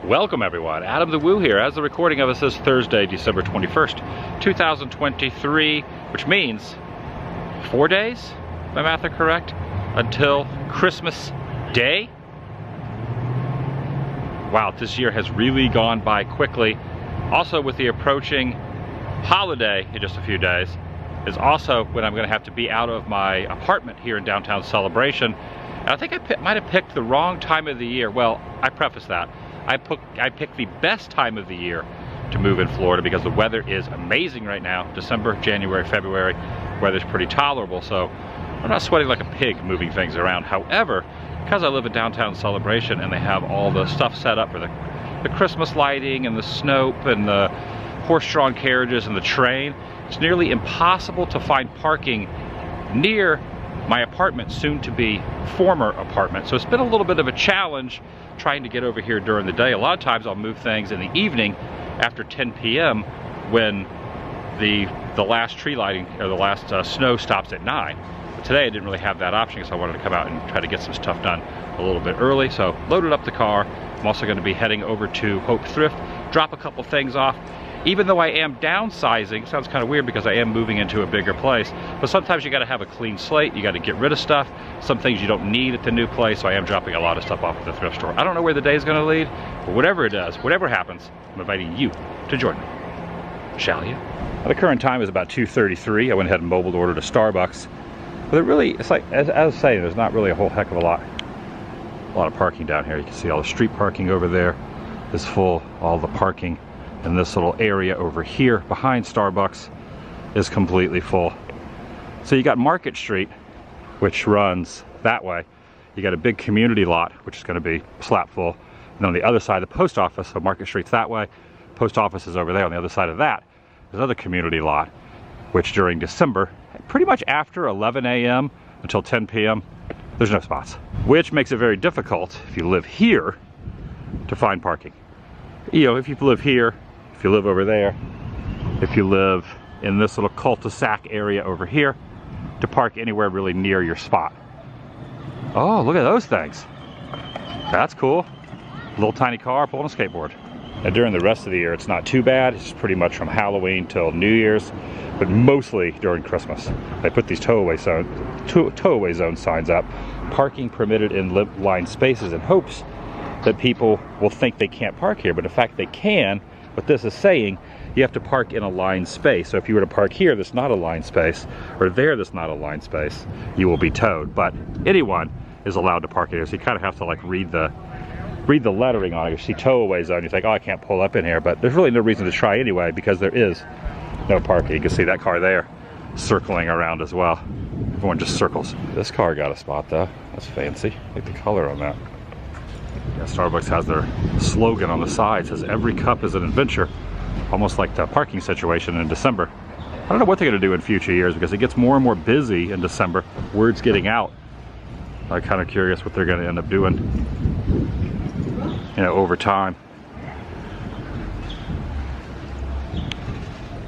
Welcome everyone, Adam the Woo here. As the recording of us is Thursday, December 21st, 2023, which means 4 days, if my math are correct, until Christmas Day. Wow, this year has really gone by quickly. Also with the approaching holiday in just a few days is also when I'm going to have to be out of my apartment here in downtown Celebration. And I think I might have picked the wrong time of the year. Well, I preface that. I picked the best time of the year to move in Florida because the weather is amazing right now. December, January, February, weather's pretty tolerable, so I'm not sweating like a pig moving things around. However, because I live in downtown Celebration and they have all the stuff set up for the Christmas lighting and the snow and the horse-drawn carriages and the train, it's nearly impossible to find parking near my apartment, soon to be former apartment. So it's been a little bit of a challenge trying to get over here during the day. A lot of times I'll move things in the evening after 10 p.m. when the last tree lighting or the last snow stops at 9. But today I didn't really have that option because I wanted to come out and try to get some stuff done a little bit early. So loaded up the car. I'm also going to be heading over to Hope Thrift, drop a couple things off. Even though I am downsizing, sounds kind of weird because I am moving into a bigger place, but sometimes you got to have a clean slate. You got to get rid of stuff, some things you don't need at the new place, so I am dropping a lot of stuff off at the thrift store. I don't know where the day is going to lead, but whatever it does, whatever happens, I'm inviting you to join me. Shall you? Now, the current time is about 2:33. I went ahead and mobile ordered a Starbucks, but it's like, as I was saying, there's not really a whole heck of a lot of parking down here. You can see all the street parking over there is full. All the parking and this little area over here behind Starbucks is completely full. So you got Market Street, which runs that way. You got a big community lot, which is going to be slap full. And on the other side, the post office, so Market Street's that way. Post office is over there. On the other side of that, there's another community lot, which during December, pretty much after 11 a.m. until 10 p.m., there's no spots. Which makes it very difficult, if you live here, to find parking. You know, if you live here, if you live over there, if you live in this little cul-de-sac area over here, to park anywhere really near your spot. Oh, look at those things. That's cool. Little tiny car pulling a skateboard. Now during the rest of the year, it's not too bad. It's pretty much from Halloween till New Year's, but mostly during Christmas. They put these towaway zone signs up, parking permitted in lined spaces, in hopes that people will think they can't park here, but in fact they can. What this is saying, you have to park in a lined space. So if you were to park here that's not a lined space, or there that's not a lined space, you will be towed. But anyone is allowed to park here, so you kind of have to like read the lettering on it. You see towaway zone, you think, oh, I can't pull up in here, but there's really no reason to try anyway because there is no parking. You can see that car there circling around as well. Everyone just circles. This car got a spot though. That's fancy. I like the color on that. Yeah, Starbucks has their slogan on the side, says every cup is an adventure, almost like the parking situation in December. I don't know what they're going to do in future years because it gets more and more busy in December. Word's getting out. I'm kind of curious what they're going to end up doing, you know, over time.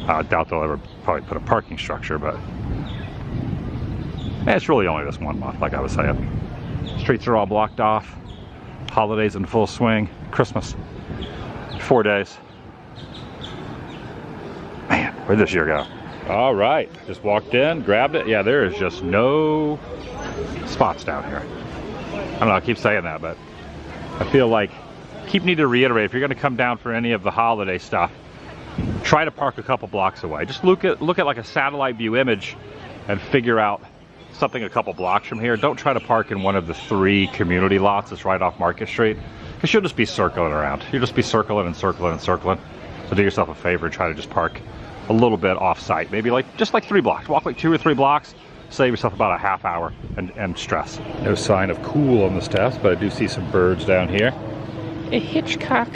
I doubt they'll ever probably put a parking structure, but it's really only this 1 month, like I was saying. Streets are all blocked off. Holidays in full swing. Christmas. 4 days. Man, where'd this year go? All right, just walked in, grabbed it. Yeah, there is just no spots down here. I don't know, I keep saying that, but I feel like keep needing to reiterate, if you're gonna come down for any of the holiday stuff, try to park a couple blocks away. Just look at like a satellite view image and figure out something a couple blocks from here. Don't try to park in one of the 3 community lots that's right off Market Street, because you'll just be circling around. You'll just be circling and circling and circling. So do yourself a favor and try to just park a little bit off site. Maybe just like 3 blocks. Walk like 2 or 3 blocks. Save yourself about a half hour and stress. No sign of cool on the steps, but I do see some birds down here. A Hitchcock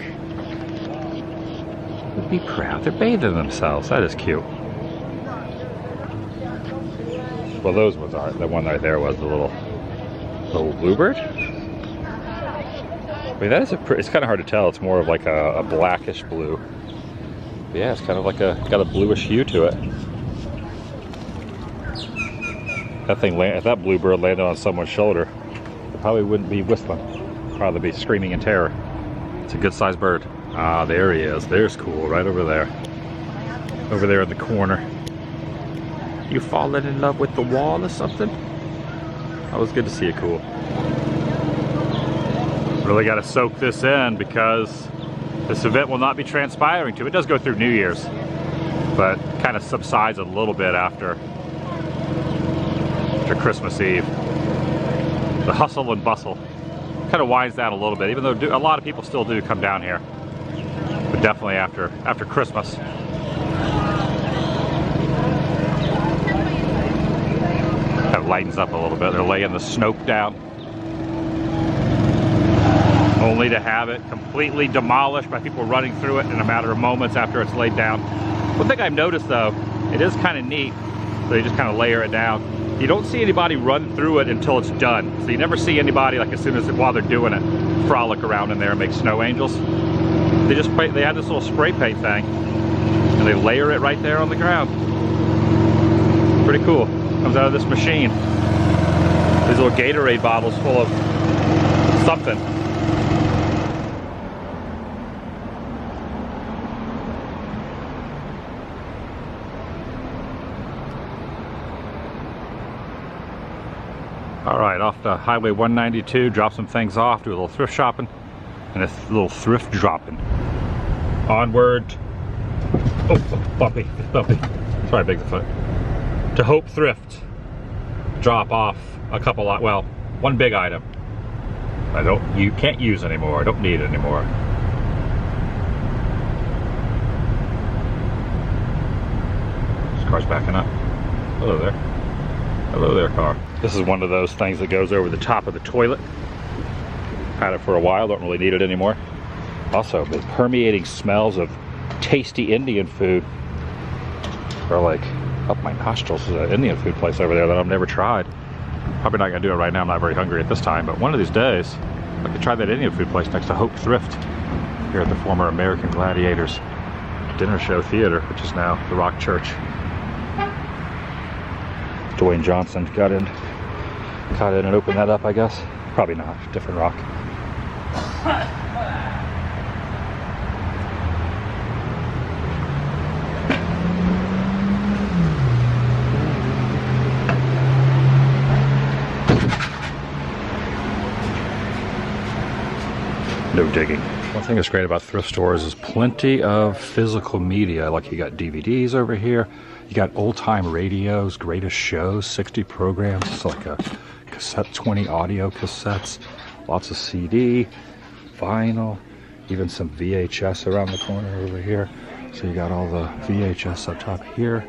would be proud. They're bathing themselves. That is cute. Well, those ones aren't. The one right there was the little bluebird. I mean, that is it's kind of hard to tell. It's more of like a blackish blue. But yeah, it's kind of like got a bluish hue to it. That thing, if that bluebird landed on someone's shoulder, it probably wouldn't be whistling. Probably be screaming in terror. It's a good sized bird. Ah, there he is. There's cool, right over there. Over there in the corner. You falling in love with the wall or something? That was good to see it, cool. Really got to soak this in because this event will not be transpiring to. It does go through New Year's, but kind of subsides a little bit after Christmas Eve. The hustle and bustle kind of winds down a little bit, even though a lot of people still do come down here. But definitely after Christmas. Kind of lightens up a little bit. They're laying the Snoke down. Only to have it completely demolished by people running through it in a matter of moments after it's laid down. One thing I've noticed though, it is kind of neat. So you just kind of layer it down. You don't see anybody run through it until it's done. So you never see anybody, like as soon as, while they're doing it, frolic around in there and make snow angels. They have this little spray paint thing and they layer it right there on the ground. Pretty cool. Comes out of this machine. These little Gatorade bottles full of something. All right, off to Highway 192, drop some things off, do a little thrift shopping, and a little thrift dropping. Onward. Oh, bumpy. Sorry, Bigfoot. To Hope Thrift. Drop off a couple, well, one big item. You can't use anymore. I don't need it anymore. This car's backing up. Hello there. Hello there, car. This is one of those things that goes over the top of the toilet. Had it for a while, don't really need it anymore. Also, the permeating smells of tasty Indian food are like up my nostrils. There's an Indian food place over there that I've never tried. Probably not gonna do it right now, I'm not very hungry at this time, but one of these days, I could try that Indian food place next to Hope Thrift here at the former American Gladiators Dinner Show Theater, which is now the Rock Church. Dwayne Johnson got in and opened that up, I guess. Probably not, different rock. No digging. One thing that's great about thrift stores is plenty of physical media. Like you got DVDs over here. You got old-time radios, greatest shows, 60 programs. It's like a cassette, 20 audio cassettes, lots of CD, vinyl, even some VHS around the corner over here. So you got all the VHS up top here.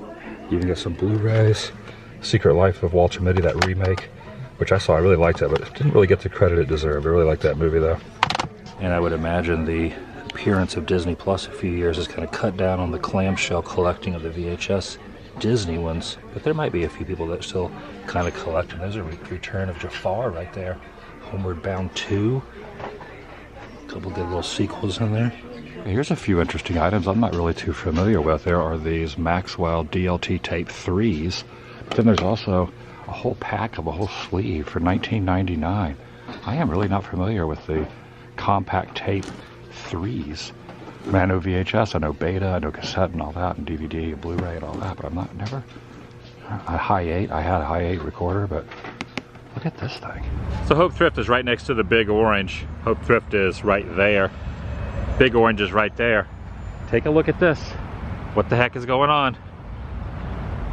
You even get some Blu-rays. Secret Life of Walter Mitty, that remake, which I saw. I really liked it, but it didn't really get the credit it deserved. I really liked that movie though. And I would imagine the appearance of Disney Plus a few years has kind of cut down on the clamshell collecting of the VHS Disney ones, but there might be a few people that still kind of collect them. There's a return of Jafar right there. Homeward Bound 2. A couple good little sequels in there. Here's a few interesting items I'm not really too familiar with. There are these Maxwell DLT tape 3s, but then there's also a whole pack of a whole sleeve for $19.99. I am really not familiar with the compact tape 3s. I mean, I know VHS, I know Beta, I know cassette and all that, and DVD and Blu-ray and all that, but I'm never a high 8. I had a high 8 recorder, but look at this thing. So Hope Thrift is right next to the Big Orange. Hope Thrift is right there. Big Orange is right there. Take a look at this. What the heck is going on?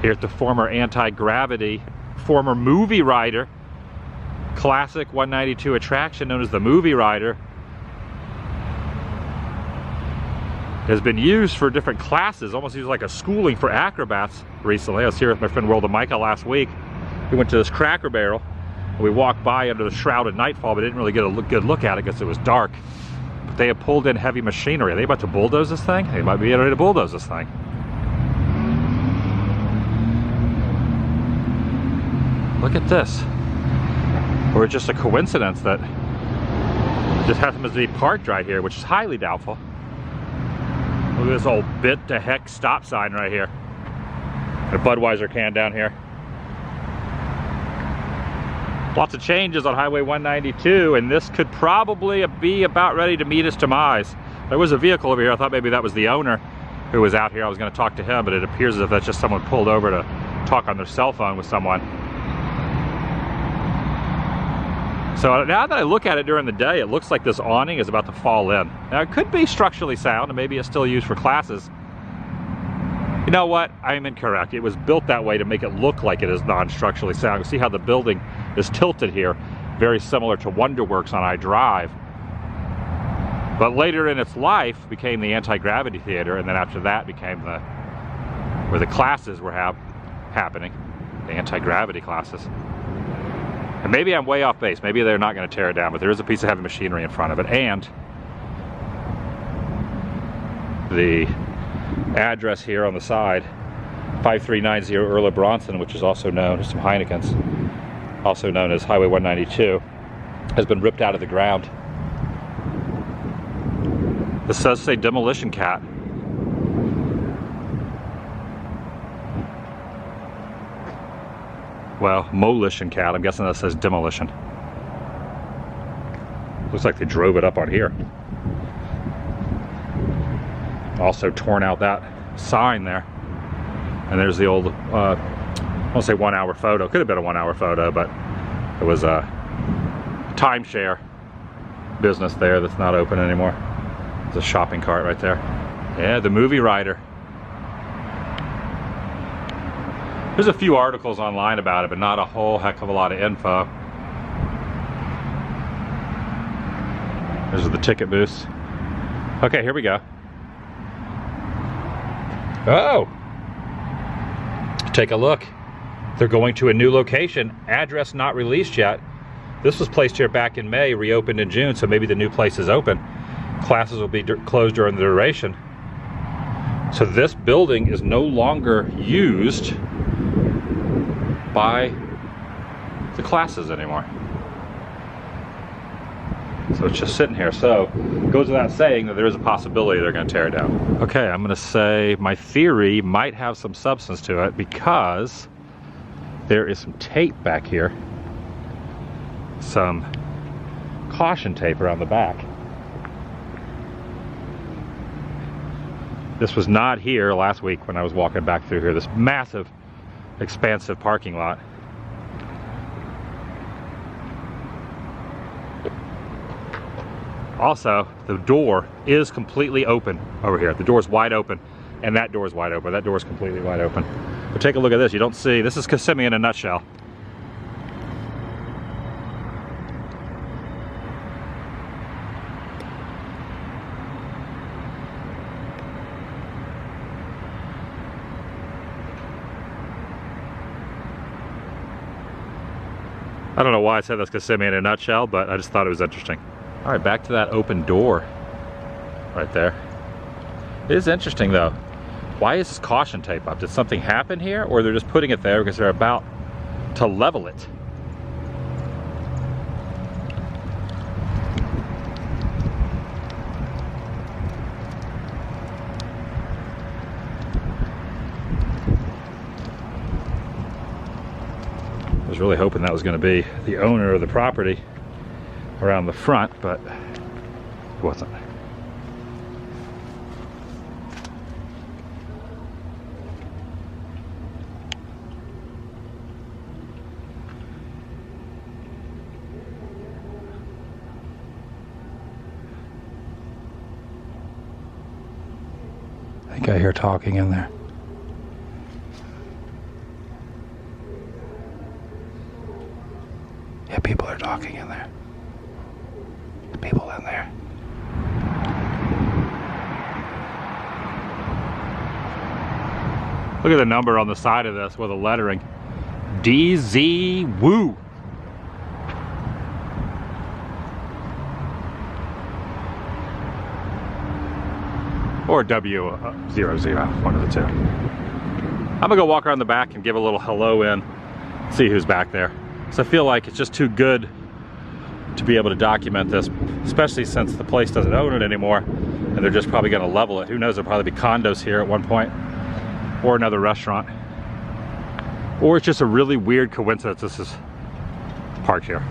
Here at the former Anti-Gravity, former Movie Rider, classic 192 attraction known as the Movie Rider, has been used for different classes, almost used like a schooling for acrobats recently. I was here with my friend World of Micah last week. We went to this Cracker Barrel, and we walked by under the shroud of nightfall, but didn't really get a good look at it because it was dark. But they have pulled in heavy machinery. Are they about to bulldoze this thing? They might be ready to bulldoze this thing. Look at this. Or it's just a coincidence that it just happens to be parked right here, which is highly doubtful. Look at this old bit to heck stop sign right here. A Budweiser can down here. Lots of changes on Highway 192, and this could probably be about ready to meet its demise. There was a vehicle over here. I thought maybe that was the owner who was out here. I was going to talk to him, but it appears as if that's just someone pulled over to talk on their cell phone with someone. So now that I look at it during the day, it looks like this awning is about to fall in. Now it could be structurally sound, and maybe it's still used for classes. You know what? I am incorrect. It was built that way to make it look like it is non-structurally sound. You see how the building is tilted here, very similar to Wonderworks on I Drive. But later in its life became the anti-gravity theater, and then after that became where the classes were happening, the anti-gravity classes. And maybe I'm way off base. Maybe they're not going to tear it down, but there is a piece of heavy machinery in front of it, and the address here on the side, 5390 Earl of Bronson, which is also known as some Heineken's, also known as Highway 192, has been ripped out of the ground. This does say Demolition Cat. Well, Molition Cat. I'm guessing that says Demolition. Looks like they drove it up on here. Also torn out that sign there. And there's the old, I won't say 1 hour photo. Could have been a 1 hour photo, but it was a timeshare business there that's not open anymore. There's a shopping cart right there. Yeah, the movie rider. There's a few articles online about it, but not a whole heck of a lot of info. There's the ticket booths. Okay, here we go. Oh! Take a look. They're going to a new location. Address not released yet. This was placed here back in May, reopened in June, so maybe the new place is open. Classes will be closed during the duration. So this building is no longer used by the classes anymore. So it's just sitting here. So it goes without saying that there is a possibility they're going to tear it down. Okay, I'm going to say my theory might have some substance to it because there is some tape back here. Some caution tape around the back. This was not here last week when I was walking back through here. This massive, expansive parking lot. Also, the door is completely open over here. The door is wide open, and that door is wide open. That door is completely wide open. But take a look at this. You don't see, this is Kissimmee in a nutshell. I don't know why I said that's Kissimmee in a nutshell, but I just thought it was interesting. All right, back to that open door right there. It is interesting though. Why is this caution tape up? Did something happen here, or they're just putting it there because they're about to level it? I was really hoping that was going to be the owner of the property around the front, but it wasn't. I think I hear talking in there. Yeah, people are talking in there. The people in there. Look at the number on the side of this with the lettering. TheDailyWoo. Or W00, one of the two. I'm gonna go walk around the back and give a little hello in, see who's back there. So I feel like it's just too good to be able to document this, especially since the place doesn't own it anymore, and they're just probably gonna level it. Who knows, there'll probably be condos here at one point, or another restaurant. Or it's just a really weird coincidence. This is parked here.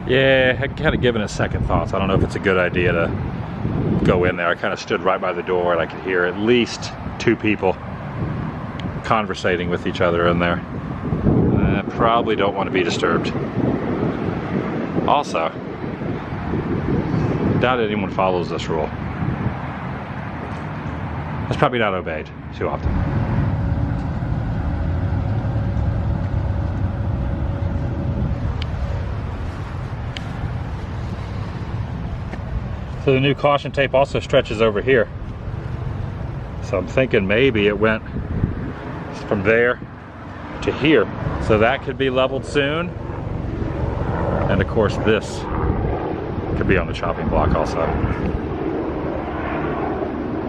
Yeah, I kind of given it second thoughts. I don't know if it's a good idea to go in there. I kind of stood right by the door and I could hear at least 2 people conversating with each other in there. I probably don't want to be disturbed. Also, doubt anyone follows this rule. It's probably not obeyed too often. So the new caution tape also stretches over here. So I'm thinking maybe it went from there to here. So that could be leveled soon. And of course this could be on the chopping block also.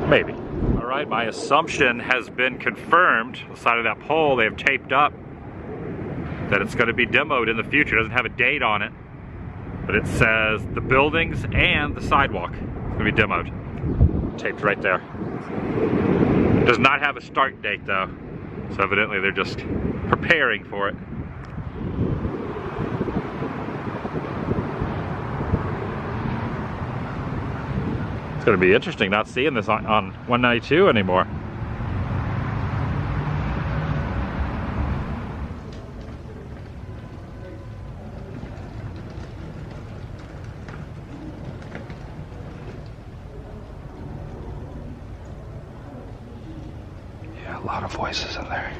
Maybe. All right, my assumption has been confirmed. The side of that pole they have taped up that it's going to be demoed in the future. It doesn't have a date on it. But it says the buildings and the sidewalk is going to be demoed. Taped right there. It does not have a start date though. So evidently they're just preparing for it. It's going to be interesting not seeing this on 192 anymore. A lot of voices in there.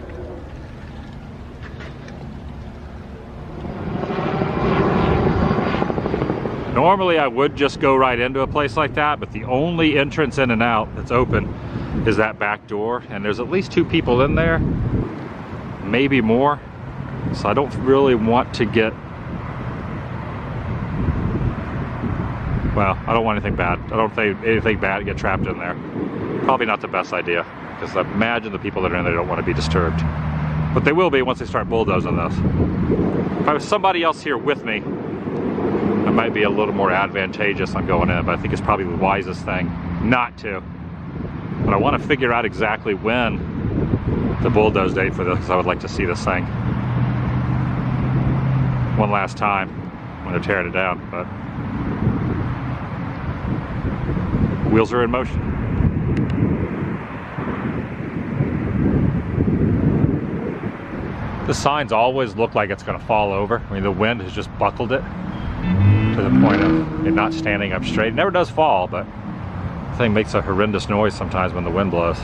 Normally I would just go right into a place like that, but the only entrance in and out that's open is that back door, and there's at least 2 people in there, maybe more. So I don't really want to get, well, I don't want anything bad. I don't think anything bad to get trapped in there. Probably not the best idea. Because I imagine the people that are in there don't want to be disturbed. But they will be once they start bulldozing this. If I was somebody else here with me, it might be a little more advantageous on going in, but I think it's probably the wisest thing not to. But I want to figure out exactly when the bulldoze date for this, because I would like to see this thing one last time when they're tearing it down. But wheels are in motion. The signs always look like it's going to fall over. I mean, the wind has just buckled it to the point of it not standing up straight. It never does fall, but the thing makes a horrendous noise sometimes when the wind blows.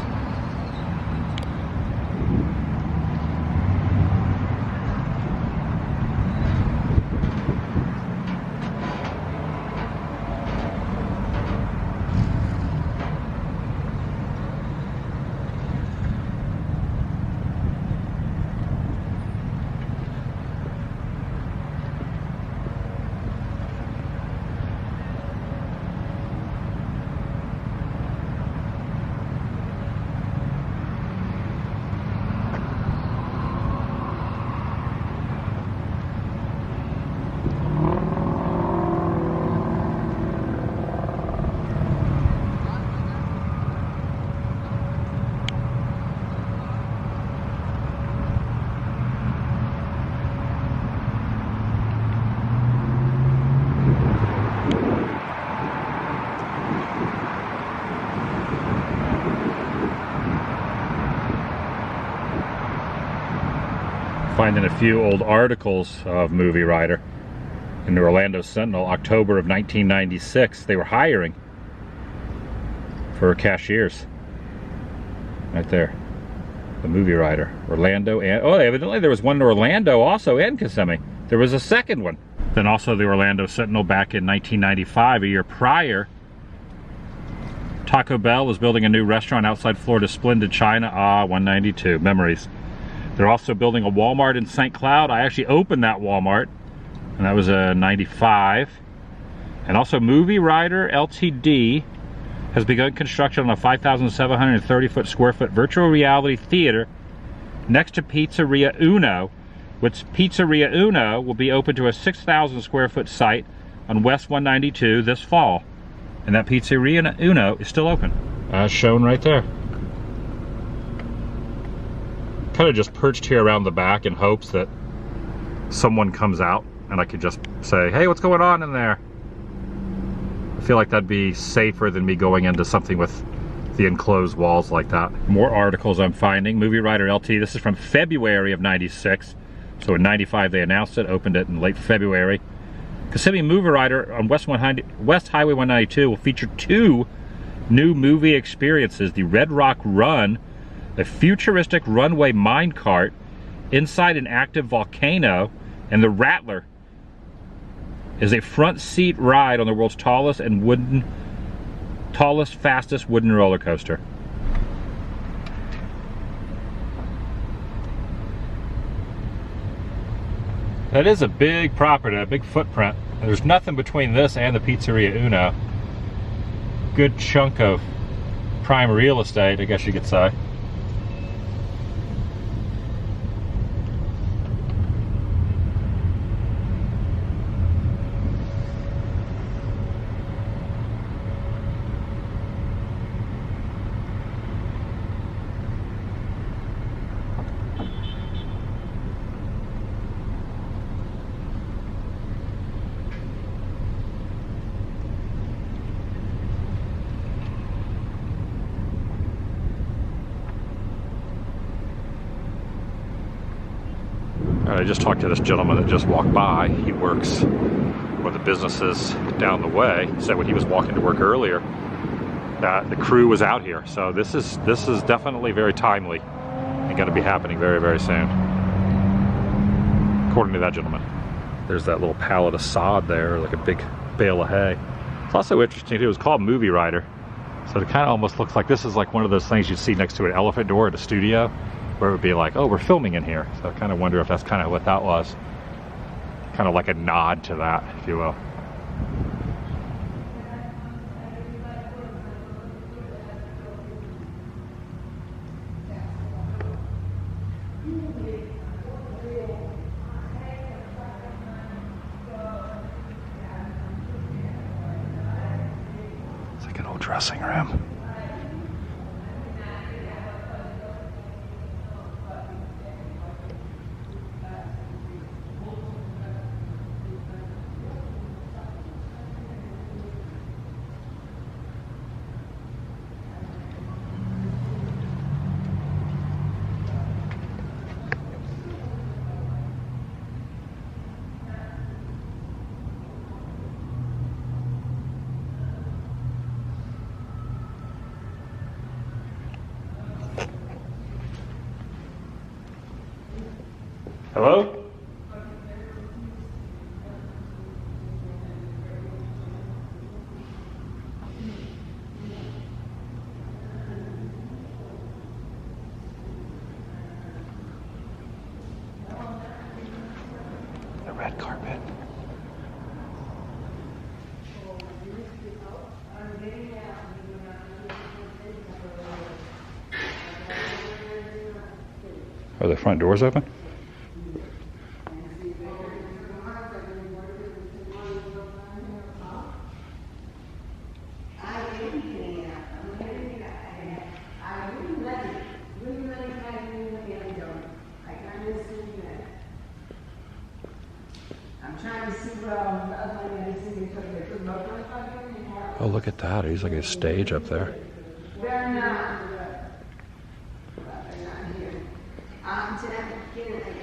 Finding a few old articles of Movie Rider in the Orlando Sentinel, October of 1996. They were hiring for cashiers. Right there, the Movie Rider, Orlando, and oh, evidently there was one in Orlando also and Kissimmee. There was a second one. Then also the Orlando Sentinel back in 1995, a year prior. Taco Bell was building a new restaurant outside Florida's Splendid China. 192, memories. They're also building a Walmart in St. Cloud. I actually opened that Walmart, and that was a 95. And also Movie Rider Ltd. has begun construction on a 5,730 square foot virtual reality theater next to Pizzeria Uno, which Pizzeria Uno will be open to a 6,000 square foot site on West 192 this fall. And that Pizzeria Uno is still open, as shown right there. Kind of just perched here around the back in hopes that someone comes out and I could just say, hey, what's going on in there? I feel like that'd be safer than me going into something with the enclosed walls like that. More articles I'm finding. Movie Rider LT, this is from February of '96. So in '95 they announced it, opened it in late February. Kissimmee Movie Rider on West Highway 192 will feature 2 new movie experiences. The Red Rock Run, a futuristic runway minecart inside an active volcano, and the Rattler is a front seat ride on the world's tallest, fastest wooden roller coaster. That is a big property, a big footprint. There's nothing between this and the Pizzeria Uno. Good chunk of prime real estate, I guess you could say. I just talked to this gentleman that just walked by. He works one of the businesses down the way. He said when he was walking to work earlier that the crew was out here. So this is definitely very timely and going to be happening very, very soon, according to that gentleman. There's that little pallet of sod there, like a big bale of hay. It's also interesting, it was called Movie Rider. So it kind of almost looks like this is like one of those things you'd see next to an elephant door at a studio, where it would be like, oh, we're filming in here. So I kind of wonder if that's kind of what that was. Kind of like a nod to that, if you will. It's like an old dressing room. Hello? The red carpet. Are the front doors open? Oh, look at that. He's like a stage up there. They're not.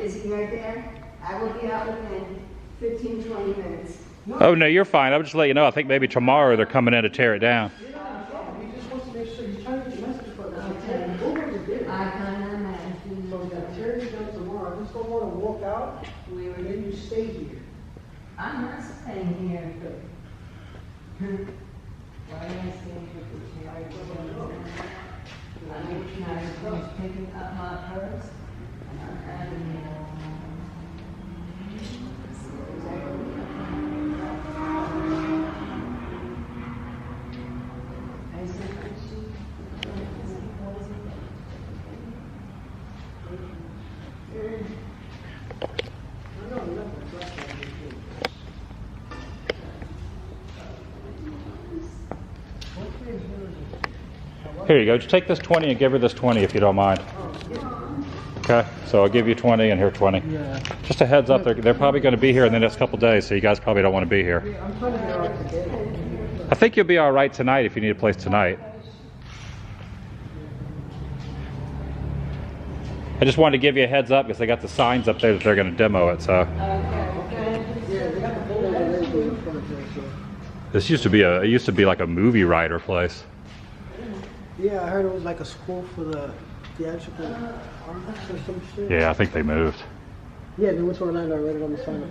Is he right there? I will be out within 15, 20 minutes. Oh, no, you're fine. I would just let you know. I think maybe tomorrow they're coming in to tear it down. He just wants to make sure he's trying to get the message for us. I kind of imagine. So that tear it down tomorrow. I just don't want to walk out and then you stay here. I'm not staying here. Why am I staying here? I was picking up my purse. Here you go. Just take this 20 and give her this 20 if you don't mind. Okay, so I'll give you 20 and here 20. Yeah. Just a heads up, they're probably going to be here in the next couple days, so you guys probably don't want to be here. Yeah, I'm trying to get out today. I think you'll be all right tonight if you need a place tonight. I just wanted to give you a heads up because they got the signs up there that they're going to demo it. So this used to be it used to be like a movie writer place. Yeah, I heard it was like a school for the theatrical artists or some shit. Yeah, I think they moved. Yeah, they went to Orlando. I read it on the sign up.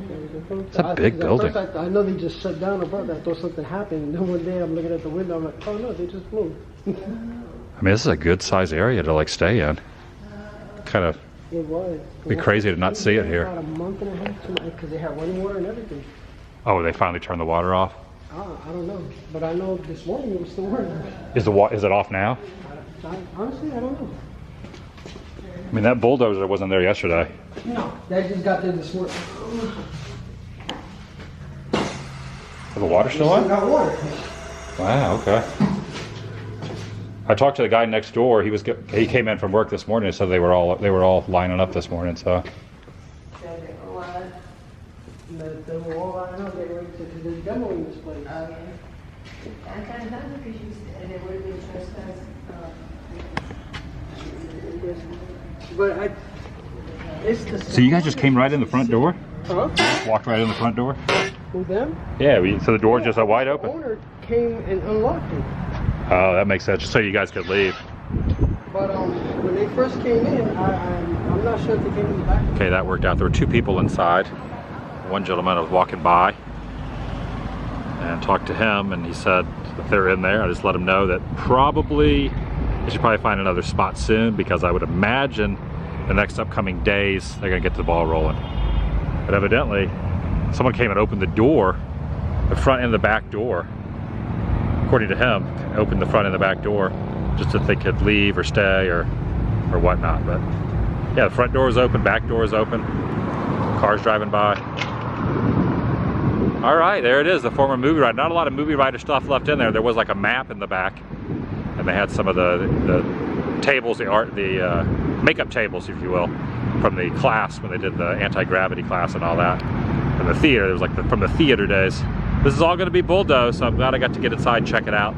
It's a big building. I know they just shut down about that. I thought something happened. And then one day I'm looking at the window. I'm like, oh no, they just moved. I mean, this is a good size area to like stay in. Kind of. It was. It'd be crazy to not see it here. About a month and a half because they had running water and everything. Oh, they finally turned the water off? I don't know, but I know this morning it was still working. Is it off now? Honestly, I don't know. I mean, that bulldozer wasn't there yesterday. No, that just got there this morning. Is the water still on? Got water. Wow, okay. I talked to the guy next door. He came in from work this morning and said they were all lining up this morning. So. They were all lining up. They were because they're demoing this place. Okay. I can't tell because they would have been trespassed. But it's the. So you guys just came right in the front door? Huh? Walked right in the front door? Who, them? Yeah. So the door's just wide The open. owner came and unlocked it. Oh, that makes sense. Just so you guys could leave. But when they first came in, I'm not sure if they came in the back. Okay, that worked out. There were two people inside. One gentleman I was walking by and talked to him, and he said if they're in there, I just let him know that probably they should probably find another spot soon, because I would imagine the next upcoming days they're gonna get the ball rolling. But evidently someone came and opened the door, the front and the back door, according to him, opened the front and the back door just so they could leave or stay or whatnot. But yeah, the front door is open, back door is open, cars driving by. All right, there it is, the former movie writer. Not a lot of movie writer stuff left in there. There was like a map in the back, and they had some of the tables, the makeup tables, if you will, from the class when they did the anti-gravity class and all that. From the theater, it was like from the theater days. This is all going to be bulldozed, so I'm glad I got to get inside and check it out.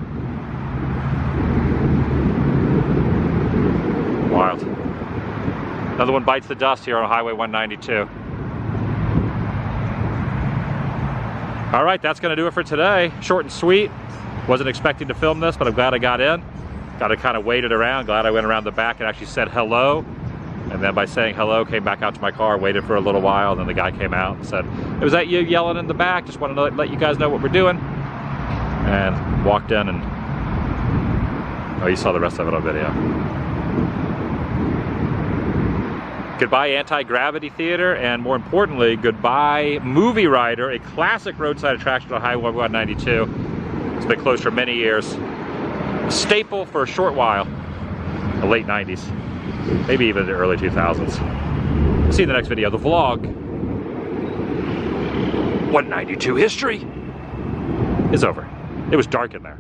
Wild. Another one bites the dust here on Highway 192. All right, that's gonna do it for today. Short and sweet. Wasn't expecting to film this, but I'm glad I got in. Got to kind of waited around. Glad I went around the back and actually said hello. And then by saying hello, came back out to my car, waited for a little while, and then the guy came out and said, "It was that you yelling in the back, just wanted to let you guys know what we're doing." And walked in and, oh, you saw the rest of it on video. Goodbye Anti-Gravity Theater, and more importantly, goodbye Movie Rider, a classic roadside attraction on Highway 192. It's been closed for many years. A staple for a short while, the late 90s, maybe even the early 2000s. See you in the next video, the vlog. 192 history is over. It was dark in there.